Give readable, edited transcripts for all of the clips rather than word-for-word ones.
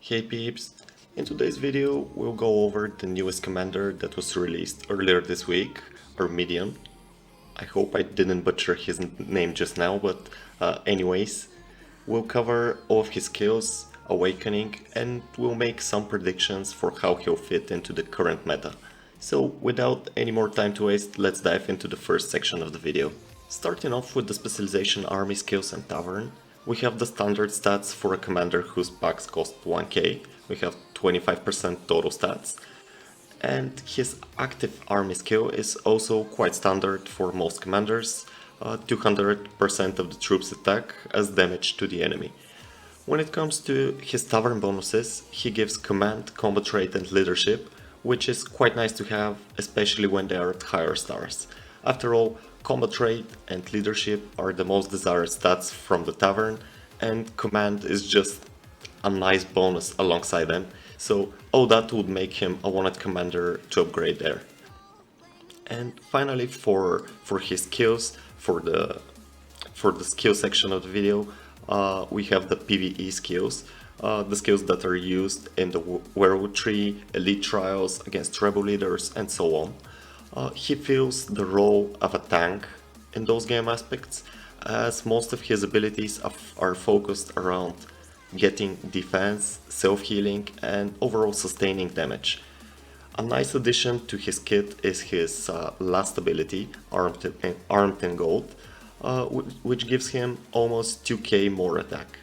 Hey peeps, in today's video we'll go over the newest commander that was released earlier this week, Ayrmidon. I hope I didn't butcher his name just now, but anyways, we'll cover all of his skills, awakening, and we'll make some predictions for how he'll fit into the current meta. So without any more time to waste, let's dive into the first section of the video. Starting off with the specialization, army skills and tavern, we have the standard stats for a commander whose packs cost 1k, we have 25% total stats, and his active army skill is also quite standard for most commanders, 200% of the troops attack as damage to the enemy. When it comes to his tavern bonuses, he gives command, combat rate and leadership, which is quite nice to have, especially when they are at higher stars. After all, combat rate and leadership are the most desired stats from the tavern, and command is just a nice bonus alongside them, so all that would make him a wanted commander to upgrade there. And finally, for his skills, for the skill section of the video, we have the PvE skills, the skills that are used in the Werewolf tree, elite trials, against rebel leaders, and so on. He fills the role of a tank in those game aspects, as most of his abilities are focused around getting defense, self-healing, and overall sustaining damage. A nice addition to his kit is his last ability, Armed in Gold, which gives him almost 2k more attack.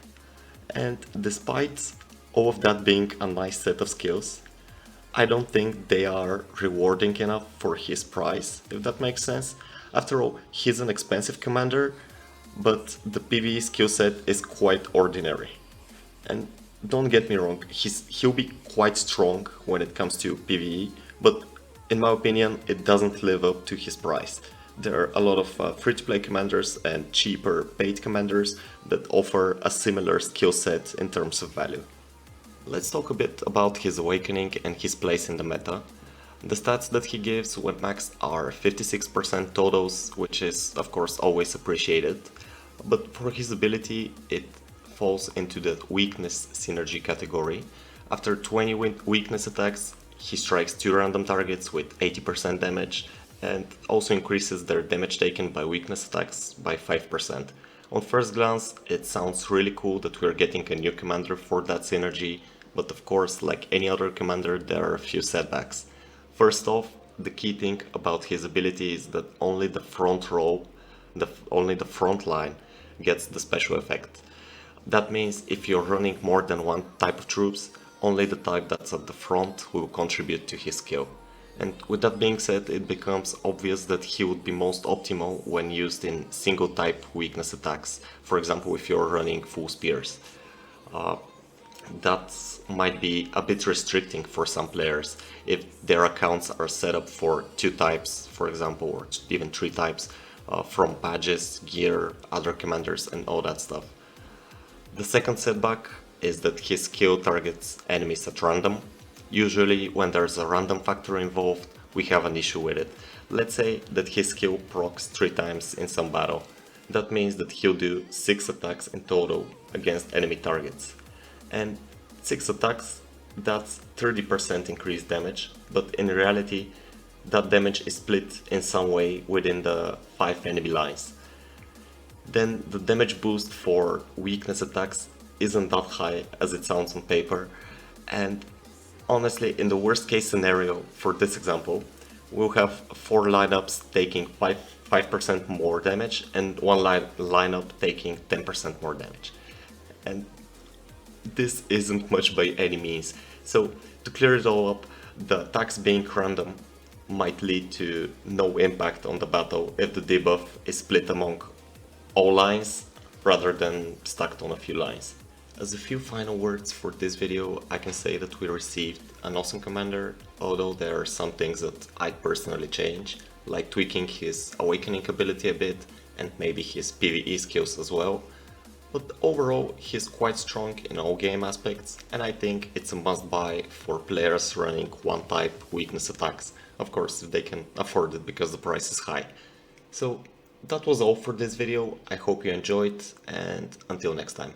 And despite all of that being a nice set of skills, I don't think they are rewarding enough for his price, if that makes sense. After all, he's an expensive commander, but the PvE skill set is quite ordinary. And don't get me wrong, he'll be quite strong when it comes to PvE, but in my opinion it doesn't live up to his price. There are a lot of free-to-play commanders and cheaper paid commanders that offer a similar skill set in terms of value. Let's talk a bit about his awakening and his place in the meta. The stats that he gives when maxed are 56% totals, which is of course always appreciated, but for his ability it falls into the weakness synergy category. After 20 weakness attacks, he strikes 2 random targets with 80% damage and also increases their damage taken by weakness attacks by 5%. On first glance, it sounds really cool that we're getting a new commander for that synergy, but of course, like any other commander, there are a few setbacks. First off, the key thing about his ability is that only the front row, only the front line gets the special effect. That means if you're running more than one type of troops, only the type that's at the front will contribute to his skill. And with that being said, it becomes obvious that he would be most optimal when used in single type weakness attacks. For example, if you're running full spears. That might be a bit restricting for some players if their accounts are set up for 2 types, for example, or even 3 types, from badges, gear, other commanders and all that stuff. The second setback is that his skill targets enemies at random. Usually when there's a random factor involved, we have an issue with it. Let's say that his skill procs 3 times in some battle. That means that he'll do 6 attacks in total against enemy targets. And 6 attacks, that's 30% increased damage, but in reality that damage is split in some way within the 5 enemy lines. Then the damage boost for weakness attacks isn't that high as it sounds on paper, and honestly, in the worst case scenario for this example, we'll have 4 lineups taking 5% more damage and 1 lineup taking 10% more damage. And this isn't much by any means. So to clear it all up, the attacks being random might lead to no impact on the battle if the debuff is split among all lines rather than stacked on a few lines. As a few final words for this video, I can say that we received an awesome commander, although there are some things that I'd personally change, like tweaking his awakening ability a bit and maybe his PvE skills as well. But overall, he's quite strong in all game aspects, and I think it's a must-buy for players running one type weakness attacks. Of course, if they can afford it because the price is high. So that was all for this video. I hope you enjoyed, and until next time.